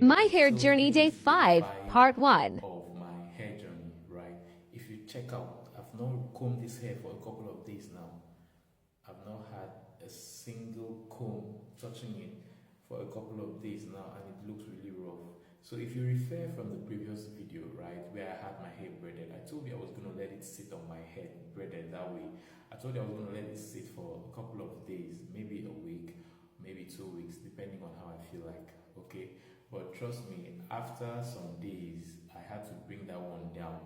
My Hair So Journey this Day is day 5, 5 Part 1. of my hair journey, right? If you check out, I've not combed this hair for a couple of days now. I've not had a single comb touching it for a couple of days now, and it looks really rough. So if you refer from the previous video, right, where I had my hair braided, I told you I was going to let it sit on my head braided that way. I told you I was going to let it sit for a couple of days, maybe a week, maybe 2 weeks, depending on how I feel like, okay? But trust me, after some days, I had to bring that one down,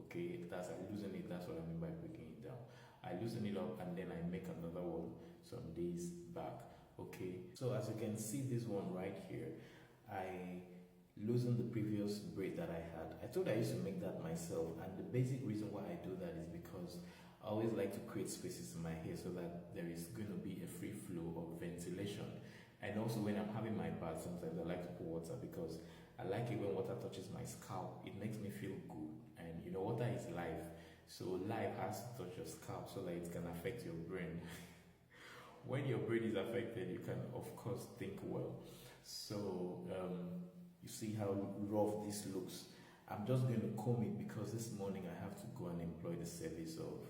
okay? That's I loosen it, that's what I mean by breaking it down. I loosen it up and then I make another one some days back, okay? So as you can see this one right here, I loosened the previous braid that I had. I told I used to make that myself, and the basic reason why I do that is because I always like to create spaces in my hair so that there is going to be a free flow of ventilation. And also when I'm having my bath, sometimes I like to put water because I like it when water touches my scalp. It makes me feel good. And you know, water is life. So life has to touch your scalp so that it can affect your brain. When your brain is affected, you can of course think well. So you see how rough this looks. I'm just going to comb it because this morning I have to go and employ the service of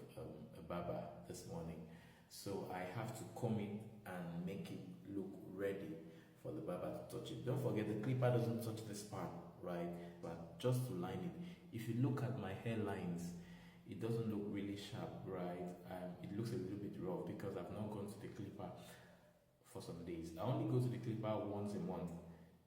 a barber this morning. So I have to comb it and make it look ready for the barber to touch it. Don't forget the clipper doesn't touch this part, right? But just to line it, if you look at my hairlines, it doesn't look really sharp, right? It looks a little bit rough because I've not gone to the clipper for some days. I only go to the clipper once a month,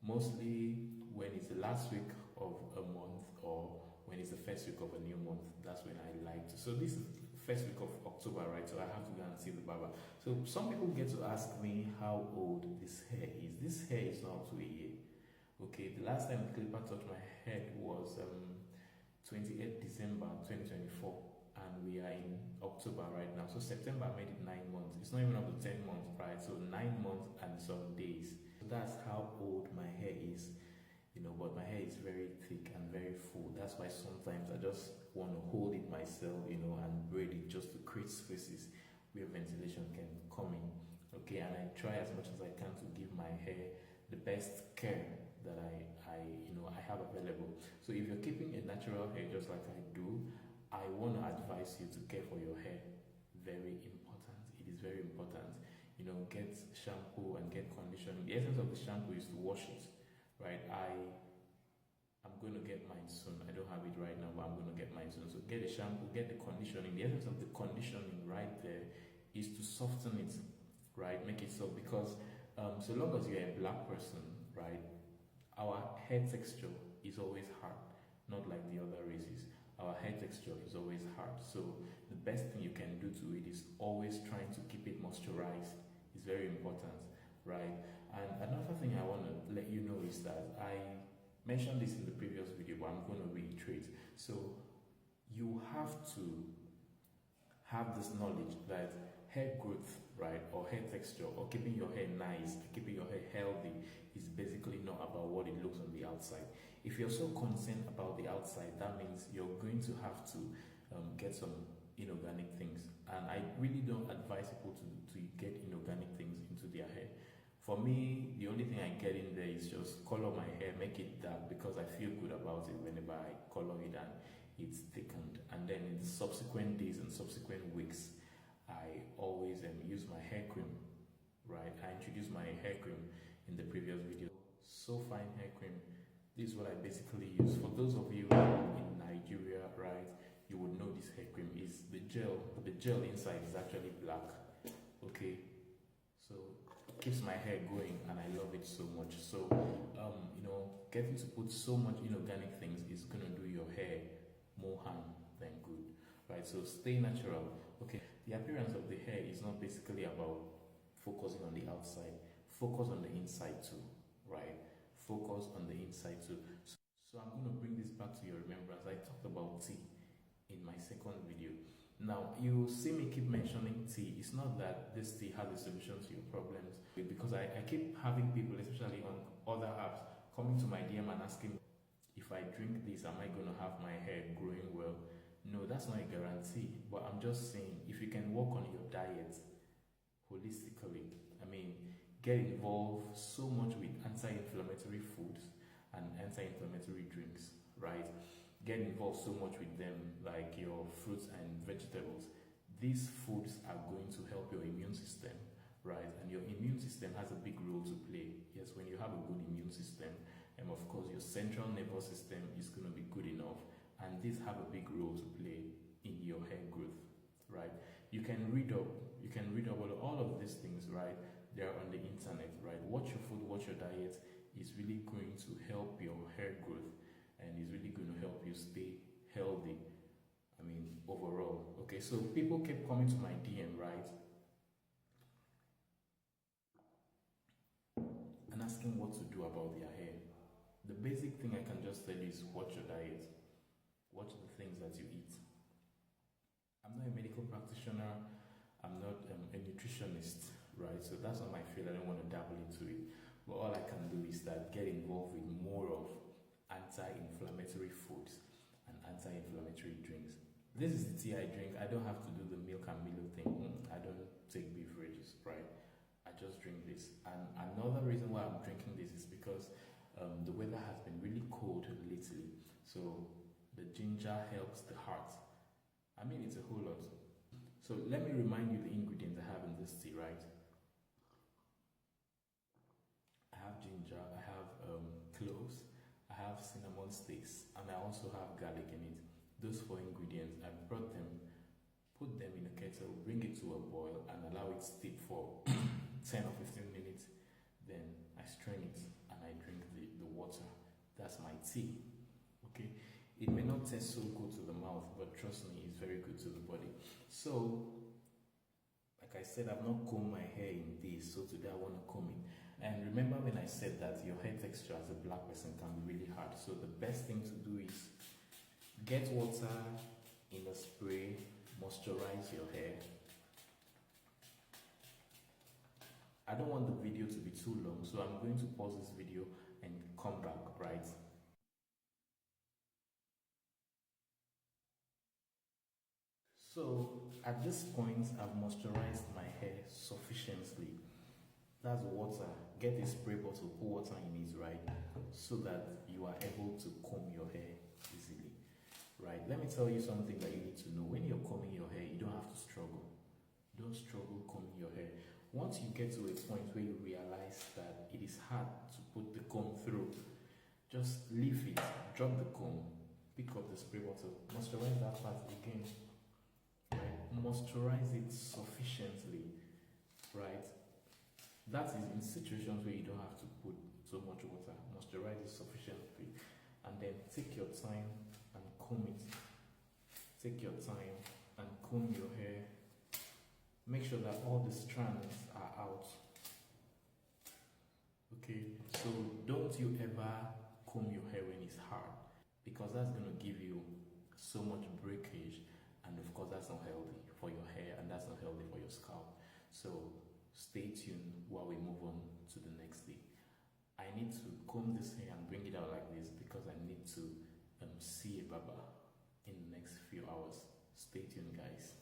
mostly when it's the last week of a month or when it's the first week of a new month. That's when I like to. So this is first week of October, right? So I have to go and see the barber. So some people get to ask me how old this hair is. This hair is not up to a year. Okay, the last time the clipper touched my head was 28th December 2024, and we are in October right now. So September made it 9 months. It's not even up to 10 months, right? So 9 months and some days. So that's how old my hair is. You know, but my hair is very thick and very full. That's why sometimes I just want to hold it myself, you know, and braid it just to create spaces where ventilation can come in. Okay, and I try as much as I can to give my hair the best care that I have available. So if you're keeping a natural hair just like I do, I want to advise you to care for your hair. Very important. It is very important. You know, get shampoo and get conditioning. The essence of the shampoo is to wash it, right? I'm going to get mine soon. I don't have it right now, but I'm going to get mine soon. So get the shampoo, get the conditioning. The essence of the conditioning right there is to soften it, right? Make it soft because so long as you're a black person, right, our hair texture is always hard, not like the other races. Our hair texture is always hard. So the best thing you can do to it is always trying to keep it moisturized. It's very important, right? And another thing I want to let you know is that I mentioned this in the previous video, but I'm going to reiterate. So you have to have this knowledge that hair growth, right, or hair texture, or keeping your hair nice, keeping your hair healthy is basically not about what it looks on the outside. If you're so concerned about the outside, that means you're going to have to get some inorganic things. And I really don't advise people to get inorganic things into their hair. For me, the only thing I get in there is just color my hair, make it dark because I feel good about it whenever I color it and it's thickened. And then in the subsequent days and subsequent weeks, I always use my hair cream, right? I introduced my hair cream in the previous video. So fine hair cream. This is what I basically use. For those of you in Nigeria, right, you would know this hair cream is the gel. The gel inside is actually black, okay? So it keeps my hair going and I love it so much. So, you know, getting to put so much inorganic things is going to do your hair more harm than good, right? So stay natural, okay? The appearance of the hair is not basically about focusing on the outside. Focus on the inside too, right? Focus on the inside too. So I'm going to bring this back to your remembrance. I talked about tea in my second video. Now, you see me keep mentioning tea. It's not that this tea has a solution to your problems, because I keep having people, especially on other apps, coming to my DM and asking, if I drink this, am I going to have my hair growing well? No, that's not a guarantee, but I'm just saying, if you can work on your diet holistically, I mean, get involved so much with anti-inflammatory foods right? Get involved so much with them, like your fruits and vegetables. These foods are going to help your immune system, right? And your immune system has a big role to play. Yes, when you have a good immune system, and of course your central nervous system is going to be good enough, and these have a big role to play in your hair growth, right? You can read up about all of these things, right? They're on the internet, right? Watch your food, watch your diet is really going to help your hair growth, and is really going to help you stay healthy. I mean, overall. Okay, so people kept coming to my DM, right? And asking what to do about their hair. The basic thing I can just tell you is watch your diet. Watch the things that you eat. I'm not a medical practitioner. I'm not a nutritionist, right? So that's not my field. I don't want to dabble into it. But all I can do is that get involved with more of anti-inflammatory foods and anti-inflammatory drinks. This is the tea I drink. I don't have to do the milk and Milo thing. I don't take beverages, right? I just drink this. And another reason why I'm drinking this is because the weather has been really cold lately. So the ginger helps the heart. I mean, it's a whole lot. So let me remind you the ingredients I have in this tea, right? I have ginger, I have cloves, I have cinnamon sticks, and I also have garlic in it. Those 4 ingredients, I brought them, put them in a kettle, bring it to a boil, and allow it steep for 10 or 15 minutes. Then I strain it and I drink the water. That's my tea. Okay? It may not taste so good to the mouth, but trust me, it's very good to the body. So, like I said, I've not combed my hair in this, so today I want to comb it. And remember when I said that your hair texture as a black person can be really hard. So the best thing to do is get water in a spray, moisturize your hair. I don't want the video to be too long, so I'm going to pause this video and come back, right? So at this point, I've moisturized my hair sufficiently. That's water. Get a spray bottle, put water in it, right? So that you are able to comb your hair easily, right? Let me tell you something that you need to know. When you're combing your hair, you don't have to struggle. Don't struggle combing your hair. Once you get to a point where you realize that it is hard to put the comb through, just leave it, drop the comb, pick up the spray bottle, moisturize that part again, right? Moisturize it sufficiently, right? That is in situations where you don't have to put so much water. Moisturize it sufficiently, and then take your time and comb it. Take your time and comb your hair. Make sure that all the strands are out. Okay, so don't you ever comb your hair when it's hard, because that's going to give you so much breakage, and of course that's not healthy for your hair, and that's not healthy for your scalp. So stay tuned while we move on to the next thing. I need to comb this hair and bring it out like this because I need to see a barber in the next few hours. Stay tuned, guys.